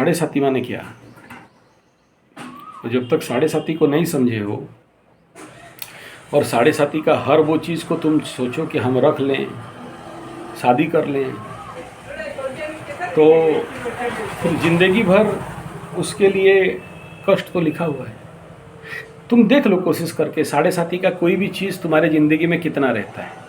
साढ़े साती माने क्या? तो जब तक साढ़े साती को नहीं समझे हो और साढ़े साती का हर वो चीज़ को तुम सोचो कि हम रख लें, शादी कर लें, तो फिर जिंदगी भर उसके लिए कष्ट तो लिखा हुआ है। तुम देख लो कोशिश करके, साढ़े साती का कोई भी चीज़ तुम्हारे ज़िंदगी में कितना रहता है।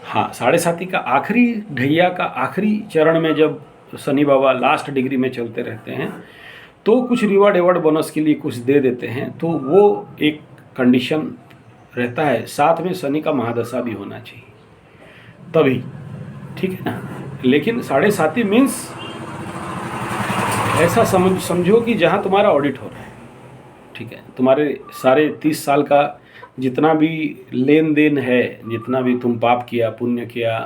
हाँ, साढ़े साती का आखिरी ढैया का आखिरी चरण में जब शनि बाबा लास्ट डिग्री में चलते रहते हैं तो कुछ रिवार्ड एवार्ड बोनस के लिए कुछ दे देते हैं, तो वो एक कंडीशन रहता है। साथ में शनि का महादशा भी होना चाहिए तभी, ठीक है ना। लेकिन साढ़े साती मीन्स ऐसा समझो कि जहाँ तुम्हारा ऑडिट हो रहा है, ठीक है, तुम्हारे सारे 30 साल का जितना भी लेन देन है, जितना भी तुम पाप किया, पुण्य किया,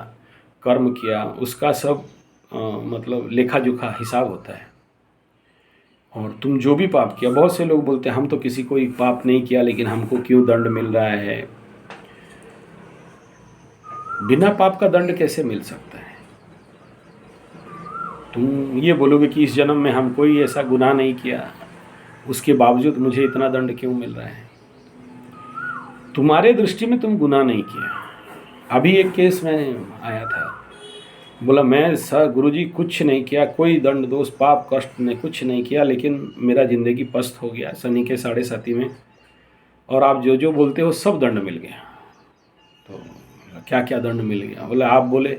कर्म किया, उसका सब मतलब लेखा जोखा हिसाब होता है। और तुम जो भी पाप किया, बहुत से लोग बोलते हैं हम तो किसी कोई पाप नहीं किया लेकिन हमको क्यों दंड मिल रहा है। बिना पाप का दंड कैसे मिल सकता है? तुम ये बोलोगे कि इस जन्म में हम कोई ऐसा गुनाह नहीं किया, उसके बावजूद मुझे इतना दंड क्यों मिल रहा है? तुम्हारे दृष्टि में तुम गुनाह नहीं किया। अभी एक केस में आया था, बोला मैं सर गुरुजी कुछ नहीं किया, कोई दंड दोष पाप कष्ट ने कुछ नहीं किया, लेकिन मेरा ज़िंदगी पस्त हो गया शनि के साढ़े साती में, और आप जो जो बोलते हो सब दंड मिल गया। तो क्या क्या दंड मिल गया? बोला आप बोले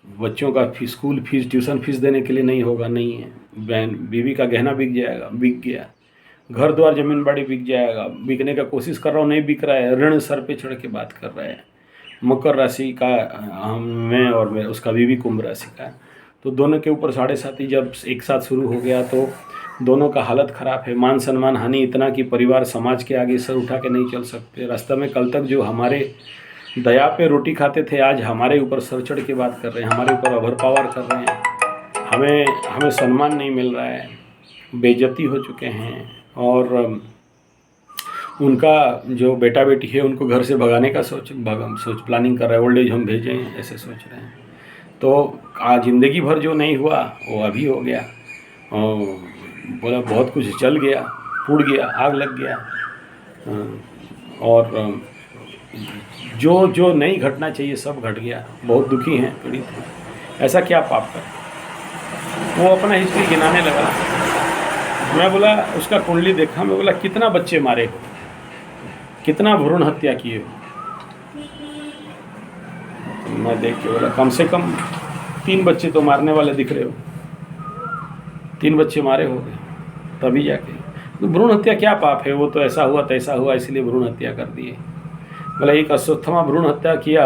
बच्चों का स्कूल फीस, ट्यूशन फीस देने के लिए नहीं होगा, नहीं है, बहन बीवी का गहना बिक जाएगा, बिक गया, घर द्वार जमीन बाड़ी बिक जाएगा, बिकने का कोशिश कर रहा हूँ नहीं बिक रहा है, ऋण सर पे चढ़ के बात कर रहा है। मकर राशि का मैं और मैं, उसका बीवी कुंभ राशि का, तो दोनों के ऊपर साढ़े साती जब एक साथ शुरू हो गया तो दोनों का हालत ख़राब है। मान सम्मान हानि इतना कि परिवार समाज के आगे सर उठा के नहीं चल सकते। रास्ते में कल तक जो हमारे दया पे रोटी खाते थे, आज हमारे ऊपर सर चढ़ के बात कर रहे हैं, हमारे ऊपर ओवर पावर कर रहे हैं, हमें सम्मान नहीं मिल रहा है, बेइज्जती हो चुके हैं। और उनका जो बेटा बेटी है उनको घर से भगाने का सोच प्लानिंग कर रहा है, ओल्ड एज होम भेजें ऐसे सोच रहे हैं। तो आज ज़िंदगी भर जो नहीं हुआ वो अभी हो गया, और बोला बहुत कुछ जल गया, पुड़ गया, आग लग गया, और जो जो नहीं घटना चाहिए सब घट गया, बहुत दुखी हैं, पीड़ित हैं। ऐसा क्या पाप कर? वो अपना हिस्ट्री गिनाने लगा। मैं बोला उसका कुंडली देखा, मैं बोला कितना बच्चे मारे हो, कितना भ्रूण हत्या किए हो? तो मैं देख के बोला कम से कम 3 बच्चे तो मारने वाले दिख रहे हो, 3 बच्चे मारे हो गए तभी जाके। तो भ्रूण हत्या क्या पाप है? वो तो ऐसा हुआ तैसा हुआ इसलिए भ्रूण हत्या कर दिए। बोला एक अश्वत्थामा भ्रूण हत्या किया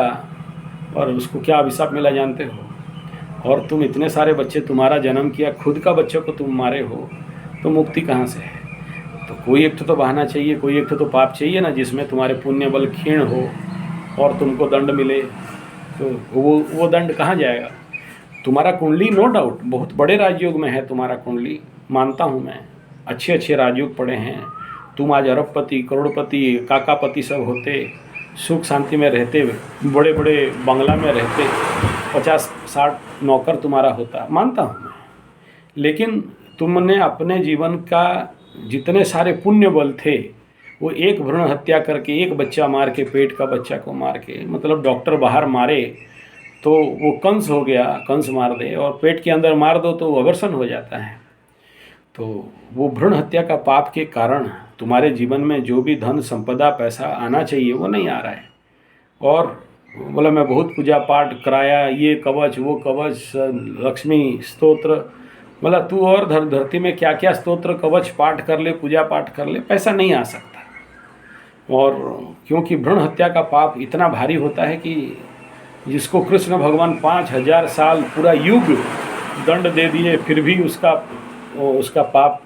और उसको क्या अभिशाप मिला जानते हो? और तुम इतने सारे बच्चे तुम्हारा जन्म किया, खुद का बच्चे को तुम मारे हो, तो मुक्ति कहाँ से है? तो कोई एक तो बहाना चाहिए, कोई एक तो पाप चाहिए ना जिसमें तुम्हारे पुण्य बल क्षीण हो और तुमको दंड मिले। तो वो दंड कहाँ जाएगा? तुम्हारा कुंडली नो डाउट बहुत बड़े राजयोग में है, तुम्हारा कुंडली मानता हूँ मैं, अच्छे अच्छे राजयोग पड़े हैं। तुम आज अरबपति, करोड़पति, काकापति सब होते, सुख शांति में रहते, बड़े बड़े बंगला में रहते, 50-60 नौकर तुम्हारा होता, मानता हूँ मैं। लेकिन तुमने अपने जीवन का जितने सारे पुण्य बल थे वो एक भ्रूण हत्या करके, एक बच्चा मार के, पेट का बच्चा को मार के, मतलब डॉक्टर बाहर मारे तो वो कंस हो गया, कंस मार दे, और पेट के अंदर मार दो तो वो अवर्सन हो जाता है। तो वो भ्रूण हत्या का पाप के कारण तुम्हारे जीवन में जो भी धन संपदा पैसा आना चाहिए वो नहीं आ रहा है। और बोला मैं बहुत पूजा पाठ कराया, ये कवच वो कवच, लक्ष्मी स्तोत्र, मतलब तू और धरती में क्या क्या स्तोत्र कवच पाठ कर ले, पूजा पाठ कर ले, पैसा नहीं आ सकता। और क्योंकि भ्रूण हत्या का पाप इतना भारी होता है कि जिसको कृष्ण भगवान 5000 साल पूरा युग दंड दे दिए फिर भी उसका पाप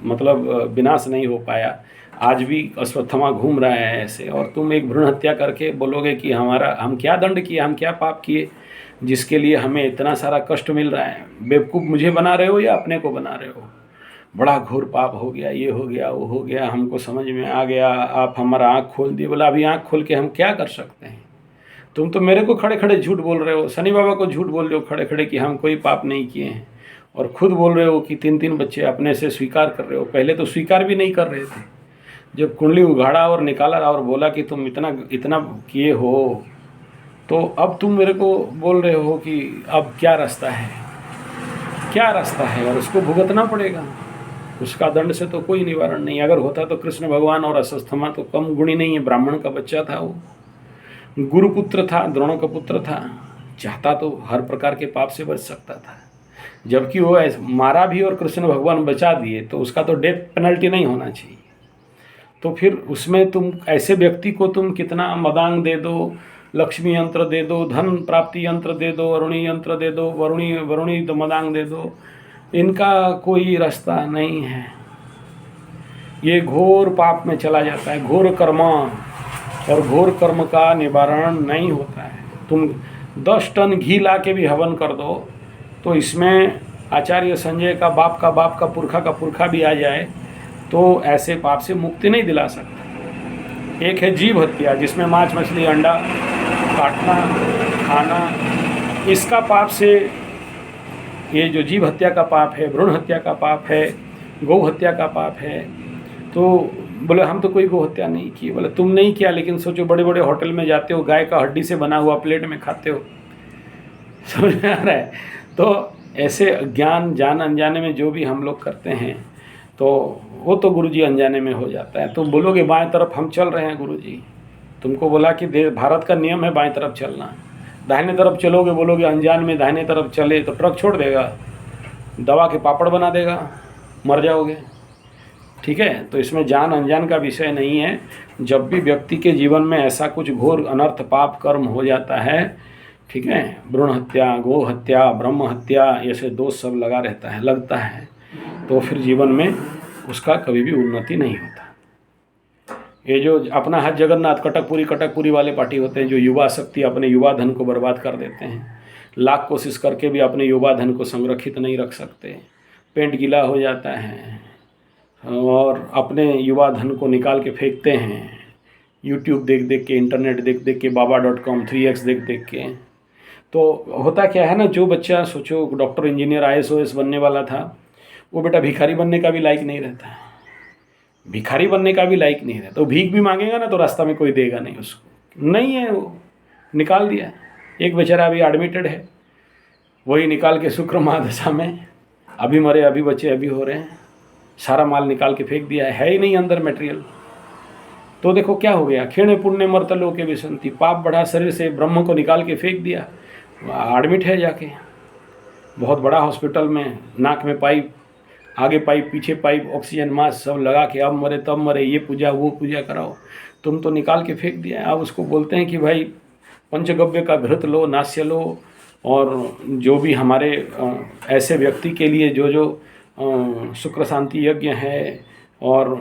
मतलब विनाश नहीं हो पाया। आज भी अश्वत्थामा घूम रहा है ऐसे, और तुम एक भ्रूण हत्या करके बोलोगे कि हम क्या दंड किए, हम क्या पाप किए जिसके लिए हमें इतना सारा कष्ट मिल रहा है? बेवकूफ़ मुझे बना रहे हो या अपने को बना रहे हो? बड़ा घोर पाप हो गया, ये हो गया, वो हो गया, हमको समझ में आ गया, आप हमारा आँख खोल दिए। बोला अभी आँख खोल के हम क्या कर सकते हैं? तुम तो मेरे को खड़े खड़े झूठ बोल रहे हो, शनि बाबा को झूठ बोल रहे हो खड़े खड़े कि हम कोई पाप नहीं किए हैं। और खुद बोल रहे हो कि 3-3 बच्चे अपने से स्वीकार कर रहे हो। पहले तो स्वीकार भी नहीं कर रहे थे। जब कुंडली उघाड़ा और निकाला और बोला कि तुम इतना इतना किए हो, तो अब तुम मेरे को बोल रहे हो कि अब क्या रास्ता है, क्या रास्ता है, और उसको भुगतना पड़ेगा। उसका दंड से तो कोई निवारण नहीं। अगर होता तो कृष्ण भगवान और अश्वत्थामा तो कम गुणी नहीं है, ब्राह्मण का बच्चा था, वो गुरुपुत्र था, द्रोण का पुत्र था, चाहता तो हर प्रकार के पाप से बच सकता था। जबकि वो मारा भी और कृष्ण भगवान बचा दिए, तो उसका तो डेथ पेनल्टी नहीं होना चाहिए। तो फिर उसमें तुम ऐसे व्यक्ति को तुम कितना मदांग दे दो, लक्ष्मी यंत्र दे दो, धन प्राप्ति यंत्र दे दो, वरुणी यंत्र दे दो, वरुणी तो मदांग दे दो, इनका कोई रास्ता नहीं है। ये घोर पाप में चला जाता है, घोर कर्म, और घोर कर्म का निवारण नहीं होता है। तुम 10 टन घी ला के भी हवन कर दो, तो इसमें आचार्य संजय का बाप का पुरखा भी आ जाए, तो ऐसे पाप से मुक्ति नहीं दिला सकता। एक है जीव हत्या, जिसमें मांस मछली अंडा काटना खाना, इसका पाप से, ये जो जीव हत्या का पाप है, भ्रूण हत्या का पाप है, गौ हत्या का पाप है। तो बोले हम तो कोई गौ हत्या नहीं की। बोले तुम नहीं किया, लेकिन सोचो बड़े बड़े होटल में जाते हो, गाय का हड्डी से बना हुआ प्लेट में खाते हो, समझ में आ रहा है। तो ऐसे ज्ञान जान अनजाने में जो भी हम लोग करते हैं, तो वो तो गुरुजी अनजाने में हो जाता है। तुम बोलोगे बाएं तरफ हम चल रहे हैं, गुरुजी तुमको बोला कि भारत का नियम है बाएं तरफ चलना, दाहिने तरफ चलोगे, बोलोगे अनजान में दाहिने तरफ चले, तो ट्रक छोड़ देगा, दवा के पापड़ बना देगा, मर जाओगे। ठीक है, तो इसमें जान अनजान का विषय नहीं है। जब भी व्यक्ति के जीवन में ऐसा कुछ घोर अनर्थ पाप कर्म हो जाता है, ठीक है, भ्रूण हत्या, गो हत्या, ब्रह्म हत्या, ऐसे दोष सब लगता है, तो फिर जीवन में उसका कभी भी उन्नति नहीं होता। ये जो अपना हाथ जगन्नाथ कटकपुरी वाले पार्टी होते हैं, जो युवा शक्ति अपने युवा धन को बर्बाद कर देते हैं, लाख कोशिश करके भी अपने युवा धन को संरक्षित नहीं रख सकते, पेंट गीला हो जाता है और अपने युवा धन को निकाल के फेंकते हैं, यूट्यूब देख देख के, इंटरनेट देख देख के, baba.com 3x देख देख के। तो होता क्या है ना, जो बच्चा सोचो डॉक्टर इंजीनियर IAS OS बनने वाला था, वो बेटा भिखारी बनने का भी लायक नहीं रहता, भिखारी बनने का भी लायक नहीं रहता। तो भीख भी मांगेगा ना, तो रास्ता में कोई देगा नहीं उसको, नहीं है, वो निकाल दिया। एक बेचारा अभी एडमिटेड है, वही निकाल के शुक्र महादशा में, अभी मरे अभी बच्चे अभी हो रहे हैं, सारा माल निकाल के फेंक दिया है ही नहीं अंदर मटेरियल। तो देखो क्या हो गया, क्षीणे पुण्य मर्त लोके विसंति, पाप बढ़ा शरीर से, ब्रह्म को निकाल के फेंक दिया, एडमिट है जाके बहुत बड़ा हॉस्पिटल में, नाक में पाइप, आगे पाइप पीछे पाइप, ऑक्सीजन मास्क सब लगा के, अब मरे तब मरे, ये पूजा वो पूजा कराओ, तुम तो निकाल के फेंक दिया। अब उसको बोलते हैं कि भाई पंचगव्य का घृत लो, नास्य लो, और जो भी हमारे ऐसे व्यक्ति के लिए जो शुक्र शांति यज्ञ है, और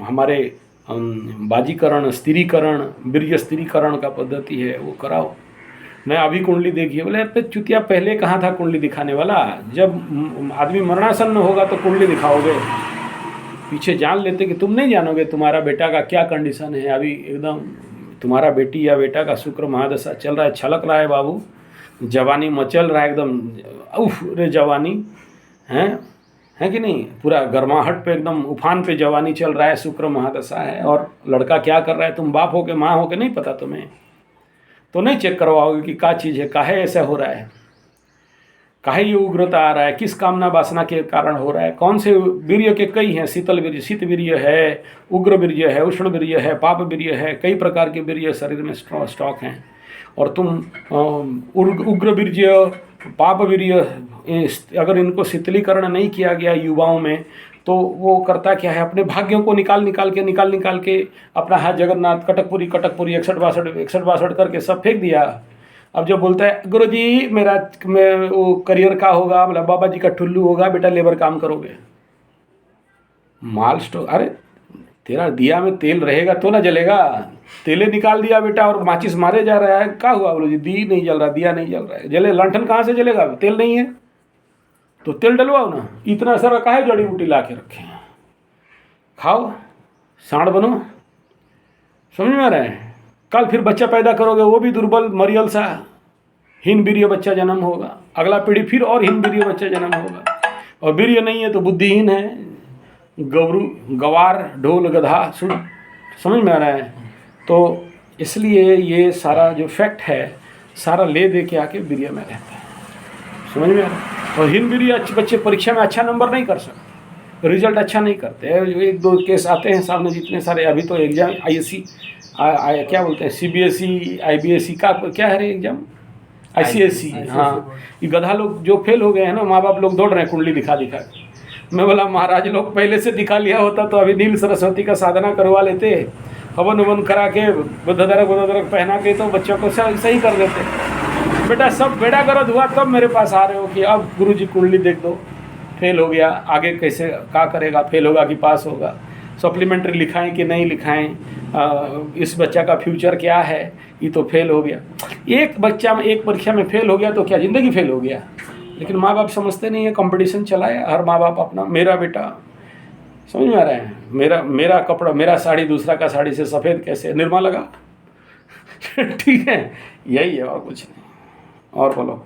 हमारे बाजीकरण, स्त्रीकरण, वीर्य स्त्रीकरण का पद्धति है, वो कराओ। मैं अभी कुंडली देखिए, बोले पे चुतिया पहले कहाँ था कुंडली दिखाने वाला, जब आदमी मरणासन में होगा तो कुंडली दिखाओगे, पीछे जान लेते कि तुम नहीं जानोगे तुम्हारा बेटा का क्या कंडीशन है। अभी एकदम तुम्हारा बेटी या बेटा का शुक्र महादशा चल रहा है, छलक रहा है बाबू, जवानी मचल रहा है एकदम, उफ रे जवानी है कि नहीं, पूरा गर्माहट पे एकदम उफान पे जवानी चल रहा है, शुक्र महादशा है। और लड़का क्या कर रहा है, तुम बाप हो के माँ हो के नहीं पता तुम्हें, तो नहीं चेक करवाओगे कि क्या चीज़ है, काहे ऐसा हो रहा है, काहे ये उग्रता आ रहा है, किस कामना वासना के कारण हो रहा है, कौन से वीर्य के कई हैं, शीतल वीर्य, शीत वीर्य है, उग्र वीर्य है, उष्ण वीर्य है, पाप वीर्य है, कई प्रकार के वीर्य शरीर में स्टॉक हैं। और तुम उग्र वीर्य, पाप वीर्य, अगर इनको शीतलीकरण नहीं किया गया युवाओं में, तो वो करता क्या है, अपने भाग्यों को निकाल के अपना हाथ जगन्नाथ कटकपुरी 61-62 करके सब फेंक दिया। अब जब बोलता है गुरुजी मेरा वो करियर का होगा, मतलब बाबा जी का ठुल्लू होगा, बेटा लेबर काम करोगे, माल स्टोर, अरे तेरा दिया में तेल रहेगा तो ना जलेगा, तेले निकाल दिया बेटा और माचिस मारे जा रहा है, क्या हुआ, बोलो जी दी नहीं जल रहा, दिया नहीं जल रहा है, जले लंठन कहाँ से जलेगा, तेल नहीं है तो तेल डलवाओ ना, इतना सारा काहे जड़ी बूटी ला के रखे हैं, खाओ, सांड बनो, समझ में आ रहा है। कल फिर बच्चा पैदा करोगे, वो भी दुर्बल मरियल सा हीन वीर्य बच्चा जन्म होगा, अगला पीढ़ी फिर और हीन वीर्य बच्चा जन्म होगा। और वीर्य नहीं है तो बुद्धिहीन है, गवरू गवार ढोल गधा सुन, समझ में आ रहा है। तो इसलिए ये सारा जो फैक्ट है सारा ले दे के आके वीर्य में रहता है, समझ में आ रहा है। और हीन वीर्य बच्चे परीक्षा में अच्छा नंबर नहीं कर सकते, रिजल्ट अच्छा नहीं करते। एक दो केस आते हैं सामने, जितने सारे अभी तो एग्जाम ISC क्या बोलते हैं CBSE IBSE का क्या है रे एग्जाम, ICSE, हाँ, ये गधा लोग जो फेल हो गए हैं ना, माँ बाप लोग दौड़ रहे हैं कुंडली दिखा दिखा के। मैं बोला महाराज लोग पहले से दिखा लिया होता तो अभी नील सरस्वती का साधना करवा लेते, हवन उवन करा के बुद्धदरक पहना के तो बच्चों को सही कर देते। बेटा सब बेड़ा गरज हुआ तब मेरे पास आ रहे हो कि अब गुरुजी कुंडली देख दो, फेल हो गया, आगे कैसे क्या करेगा, फेल होगा कि पास होगा, सप्लीमेंट्री लिखाएं कि नहीं लिखाएं, इस बच्चा का फ्यूचर क्या है, ये तो फेल हो गया। एक बच्चा में एक परीक्षा में फेल हो गया तो क्या ज़िंदगी फेल हो गया। लेकिन माँ बाप समझते नहीं है, कंपटीशन चला है, हर माँ बाप अपना, मेरा बेटा, समझ में आ रहा है, मेरा कपड़ा, मेरा साड़ी दूसरा का साड़ी से सफ़ेद कैसे, निरमा लगा ठीक है, यही है और कुछ नहीं। और बोलो।